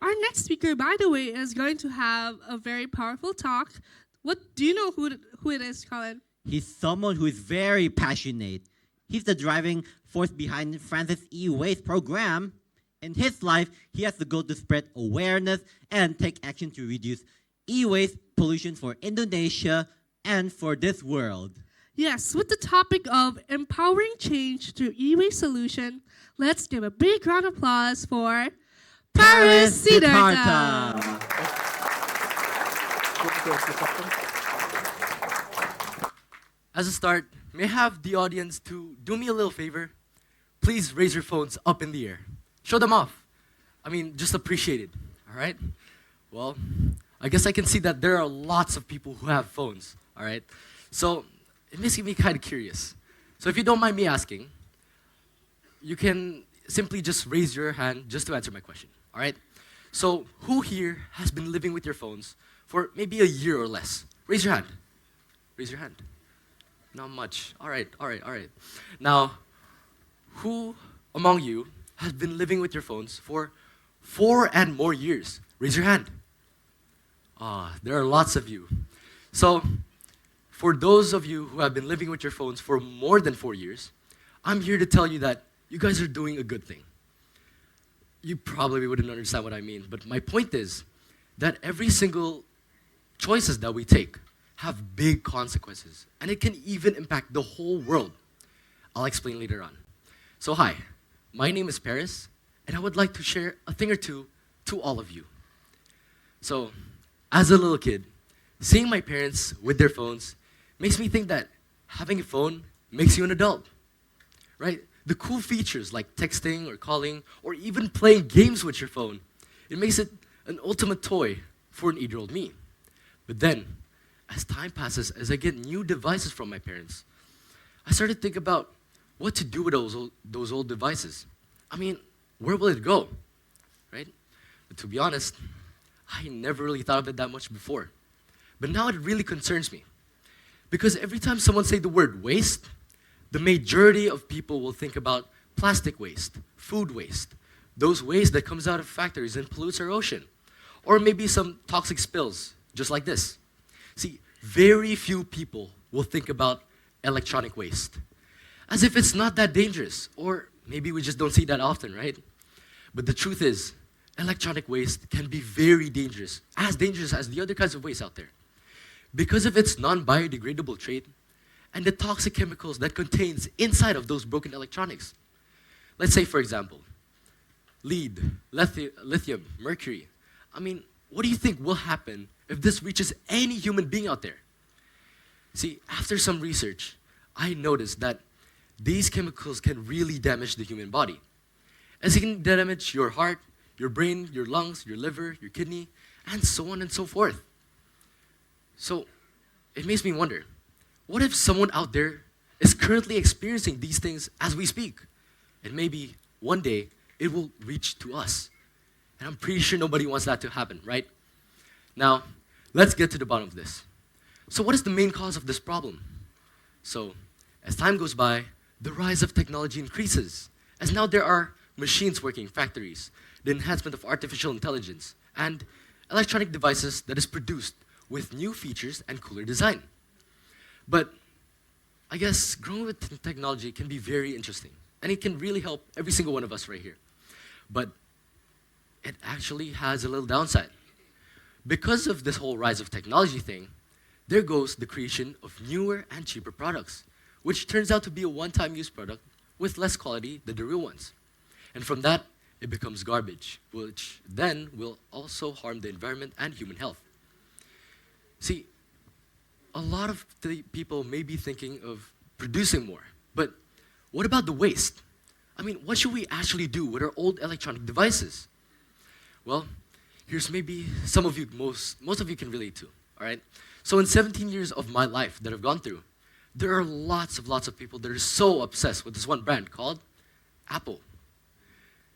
Our next speaker, by the way, is going to have a very powerful talk. What do you know who it is, Colin? He's someone who is very passionate. He's the driving force behind France's e-waste program. In his life, he has the goal to spread awareness and take action to reduce e-waste pollution for Indonesia and for this world. Yes, with the topic of empowering change through e-waste solution, let's give a big round of applause for Paris Siddartha. As a start, may I have the audience to do me a little favor? Please raise your phones up in the air. Show them off. Just appreciate it, all right? Well, I guess I can see that there are lots of people who have phones, all right? So, it makes me kind of curious. So if you don't mind me asking, you can simply just raise your hand just to answer my question, all right? So, who here has been living with your phones for maybe a year or less? Raise your hand. Raise your hand. Not much. All right. Now, who among you has been living with your phones for 4 and more years? Raise your hand. There are lots of you. So, for those of you who have been living with your phones for more than 4 years, I'm here to tell you that you guys are doing a good thing. You probably wouldn't understand what I mean, but my point is that every single choices that we take have big consequences, and it can even impact the whole world. I'll explain later on. So hi, my name is Paris, and I would like to share a thing or two to all of you. So, as a little kid, seeing my parents with their phones makes me think that having a phone makes you an adult, right? The cool features like texting or calling or even playing games with your phone, it makes it an ultimate toy for an 8-year-old me. But then, as time passes, as I get new devices from my parents, I started to think about what to do with those old devices. Where will it go, right? But to be honest, I never really thought of it that much before. But now it really concerns me. Because every time someone say the word waste, the majority of people will think about plastic waste, food waste, those waste that comes out of factories and pollutes our ocean, or maybe some toxic spills, just like this. See, very few people will think about electronic waste, as if it's not that dangerous, or maybe we just don't see that often, right? But the truth is, electronic waste can be very dangerous as the other kinds of waste out there, because of its non-biodegradable trait and the toxic chemicals that contains inside of those broken electronics. Let's say, for example, lead, lithium, mercury. What do you think will happen if this reaches any human being out there? See, after some research, I noticed that these chemicals can really damage the human body. As it can damage your heart, your brain, your lungs, your liver, your kidney, and so on and so forth. So, it makes me wonder, what if someone out there is currently experiencing these things as we speak? And maybe one day, it will reach to us. And I'm pretty sure nobody wants that to happen, right? Now, let's get to the bottom of this. So what is the main cause of this problem? So, as time goes by, the rise of technology increases, as now there are machines working, factories, the enhancement of artificial intelligence, and electronic devices that is produced with new features and cooler design. But I guess growing with technology can be very interesting, and it can really help every single one of us right here. But it actually has a little downside. Because of this whole rise of technology thing, there goes the creation of newer and cheaper products, which turns out to be a one-time use product with less quality than the real ones. And from that, it becomes garbage, which then will also harm the environment and human health. See, a lot of the people may be thinking of producing more, but what about the waste? What should we actually do with our old electronic devices? Well, here's maybe some of you, most of you can relate to, all right? So in 17 years of my life that I've gone through, there are lots of people that are so obsessed with this one brand called Apple.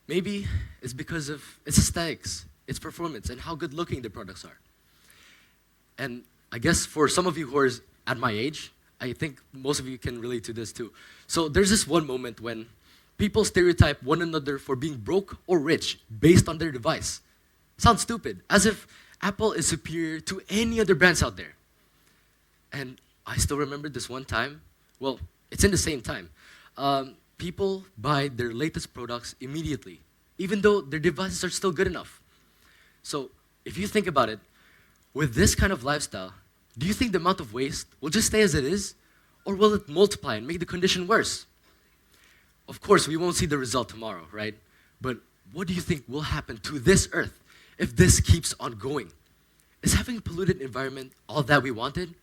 Maybe it's because of its aesthetics, its performance, and how good looking the products are. And I guess for some of you who are at my age, I think most of you can relate to this too. So there's this one moment when people stereotype one another for being broke or rich based on their device. Sounds stupid, as if Apple is superior to any other brands out there. And I still remember this one time, well, it's in the same time. People buy their latest products immediately, even though their devices are still good enough. So, if you think about it, with this kind of lifestyle, do you think the amount of waste will just stay as it is, or will it multiply and make the condition worse? Of course, we won't see the result tomorrow, right? But what do you think will happen to this Earth if this keeps on going? Is having a polluted environment all that we wanted?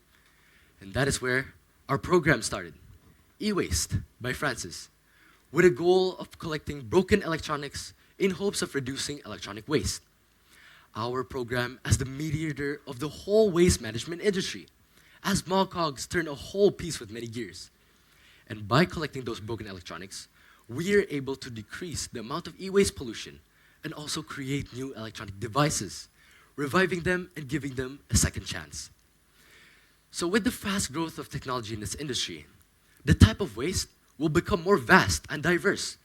And that is where our program started, E-Waste by Francis, with a goal of collecting broken electronics in hopes of reducing electronic waste. Our program as the mediator of the whole waste management industry, as small cogs turn a whole piece with many gears. And by collecting those broken electronics, we are able to decrease the amount of e-waste pollution and also create new electronic devices, reviving them and giving them a second chance. So with the fast growth of technology in this industry, the type of waste will become more vast and diverse.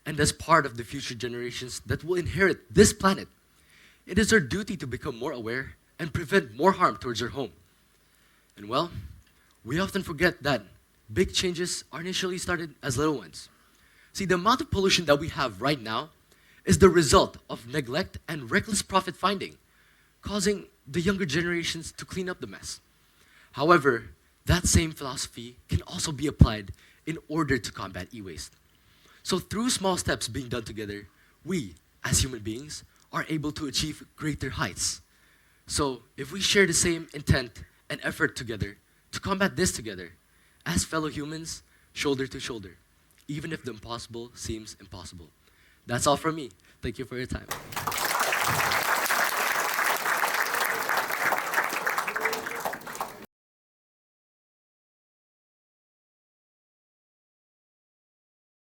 And as part of the future generations that will inherit this planet, it is our duty to become more aware and prevent more harm towards our home. And well, we often forget that big changes are initially started as little ones. See, the amount of pollution that we have right now is the result of neglect and reckless profit finding, causing the younger generations to clean up the mess. However, that same philosophy can also be applied in order to combat e-waste. So through small steps being done together, we, as human beings, are able to achieve greater heights. So if we share the same intent and effort together to combat this together, as fellow humans, shoulder to shoulder, even if the impossible seems impossible. That's all from me. Thank you for your time.